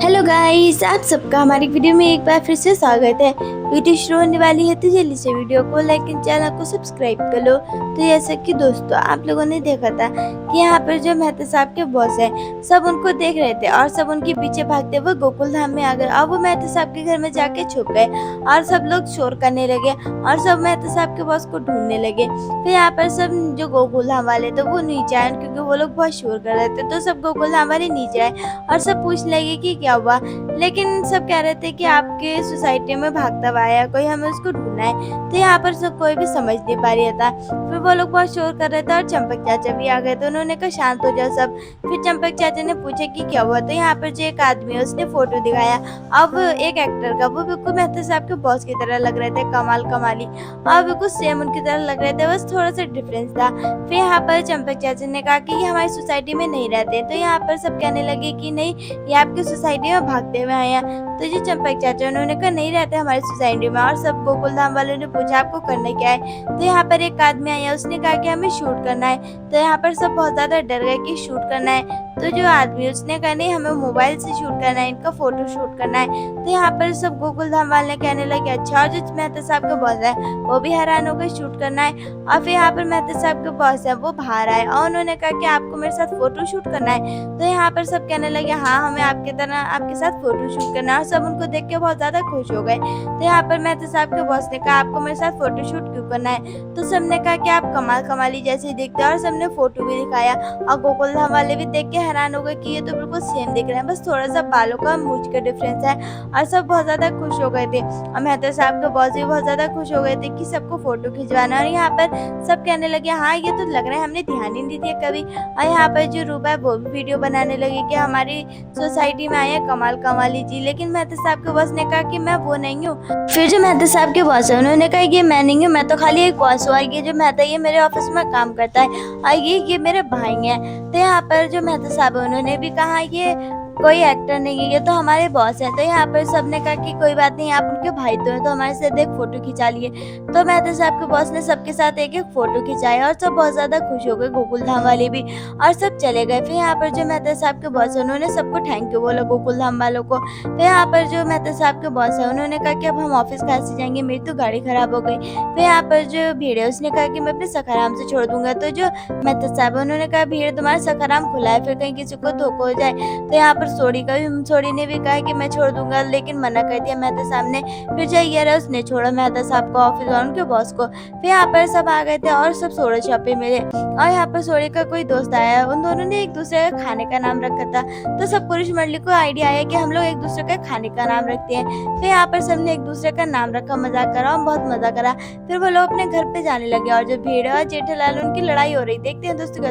Hello guys, आप सबका हमारी वीडियो में एक बार फिर से स्वागत है। वीडियो शुरू होने वाली है तो जल्दी से वीडियो को लाइक एंड चैनल को सब्सक्राइब कर लो। तो जैसा कि दोस्तों आप लोगों ने देखा था कि यहाँ पर जो मेहता साहब के बॉस हैं सब उनको देख रहे थे और सब उनके पीछे भागते हुए गोकुल धाम में आ गए और वो मेहता साहब के घर में जाके छुप गए और सब लोग शोर करने लगे और सब मेहता साहब के बॉस को ढूंढने लगे। फिर यहाँ पर सब जो गोकुल धाम वाले थे वो नीचे आए क्योंकि वो लोग बहुत शोर कर रहे थे। तो सब गोकुल धाम वाले नीचे आए और सब पूछने लगे कि क्या हुआ, लेकिन सब कह रहे थे कि आपके सोसाइटी में भागता हुआ आया कोई, हमें उसको ढूंढना है। तो यहाँ पर सब कोई भी समझ नहीं पा रहा था। फिर वो लोग बहुत शोर कर रहे थे और चंपक चाचा भी आ गए तो उन्होंने कहा शांत हो जाओ सब। फिर चंपक चाचा ने पूछा कि क्या हुआ। तो यहाँ पर जो एक आदमी है उसने फोटो दिखाया। अब एक एक्टर का, वो बिल्कुल मेहता साहब के बॉस की तरह लग रहे थे, कमाल कमाली, और बिल्कुल सेम उनकी तरह लग रहे थे, बस थोड़ा सा डिफरेंस था। फिर यहाँ पर चंपक चाचा ने कहा कि ये हमारी सोसाइटी में नहीं रहते। तो यहाँ पर सब कहने लगे कि नहीं, ये आपकी सोसाइटी में भागते हुए आए हैं। तो जो चंपक चाचा उन्होंने कहा नहीं रहते हमारी सोसाइटी में। और सब गोकुल धाम वालों ने पूछा आपको करना क्या है। तो यहाँ पर एक आदमी आया, उसने कहा कि हमें शूट करना है। तो यहाँ पर सब बहुत ज्यादा डर गए कि शूट करना है। तो जो आदमी उसने कहा नहीं, हमें मोबाइल से शूट करना है, इनका फोटो शूट करना है। तो यहाँ पर सब गोकुल धाम वाले कहने लगे अच्छा। और जो मेहता साहब के बॉस है वो भी हैरान हो गए, शूट करना है। और फिर यहाँ पर मेहता साहब के बॉस है वो बाहर आए और उन्होंने कहा कि आपको मेरे साथ फोटो शूट करना है। तो यहाँ पर सब कहने लगे हाँ, हमें आपके तरह आपके साथ फोटो शूट करना है। और सब उनको देख के बहुत ज्यादा खुश हो गए। तो यहाँ पर मेहता साहब के बॉस ने कहा आपको मेरे साथ फोटो शूट क्यों करना है। तो सबने कहा कि आप कमाल कमाली जैसे दिखते हैं और सबने फोटो भी दिखाया। और गोकुल धाम वाले भी देख के हैरान हो गए कि ये तो बिल्कुल सेम दिख रहे हैं, बस थोड़ा सा बालों का मूंछ का डिफरेंस है। और सब बहुत ज्यादा खुश हो गए थे और मेहता साहब के बॉस भी बहुत ज्यादा खुश हो गए थे कि सबको फोटो खिंचवाना। और यहाँ पर सब कहने लगे हाँ, ये तो लग रहा है हमने ध्यान ही नहीं दिया कभी। और यहाँ पर जो रूपा है वो भी वीडियो बनाने लगी कि हमारी सोसाइटी में आए हैं कमाल कमाली जी। लेकिन मेहता साहब के बॉस ने कहा कि मैं वो नहीं हूँ। फिर जो मेहता साहब के बॉस है उन्होंने कहा ये मैं नहीं हूँ, मैं तो खाली एक बॉस हूँ। और ये जो मेहता ये मेरे ऑफिस में काम करता है और ये मेरे भाई हैं। तो यहाँ पर जो मेहता साहब है उन्होंने भी कहा ये कोई एक्टर नहीं है, ये तो हमारे बॉस हैं। तो यहाँ पर सबने कहा कि कोई बात नहीं, आप उनके भाई तो हैं तो हमारे साथ एक फोटो खिंचा लिए। तो मेहता साहब के बॉस ने सबके साथ एक एक फोटो खिंचाया और सब बहुत ज्यादा खुश हो गए, गोकुल धाम वाले भी, और सब चले गए। फिर यहाँ पर जो मेहता साहब के बॉस है उन्होंने सबको थैंक यू बोला, गोकुल धाम वालों को। फिर यहाँ पर जो मेहता साहब के बॉस है उन्होंने कहा कि अब हम ऑफिस कहाँ से जाएंगे, मेरी तो गाड़ी खराब हो गई। फिर यहाँ पर जो भीड़ है उसने कहा कि मैं अपने सखाराम से छोड़ दूंगा। तो जो मेहता साहब है उन्होंने कहा भीड़ तुम्हारा सखाराम खुला है, फिर कहीं किसी को धोखा हो जाए। तो यहाँ पर सोडी ने भी कहा कि मैं छोड़ दूंगा, लेकिन मना कर दिया मेहता साहब ने। फिर जो ये रहा उसने छोड़ा मेहता साहब को, ऑफिस और उनके बॉस को। फिर यहाँ पर सब आ गए थे और सब सोडा छापे मिले। और यहाँ पर सोडी का कोई दोस्त आया, उन दोनों ने एक दूसरे का खाने का नाम रखा था। तो सब पुरुष मंडली को आइडिया आया कि हम लोग एक दूसरे का खाने का नाम रखते हैं। फिर यहाँ पर सबने एक दूसरे का नाम रखा, मजाक करा और बहुत मजा करा। फिर वो लोग अपने घर पे जाने लगे और जो भीड़ और जेठालाल उनकी लड़ाई हो रही, देखते हैं दोस्तों।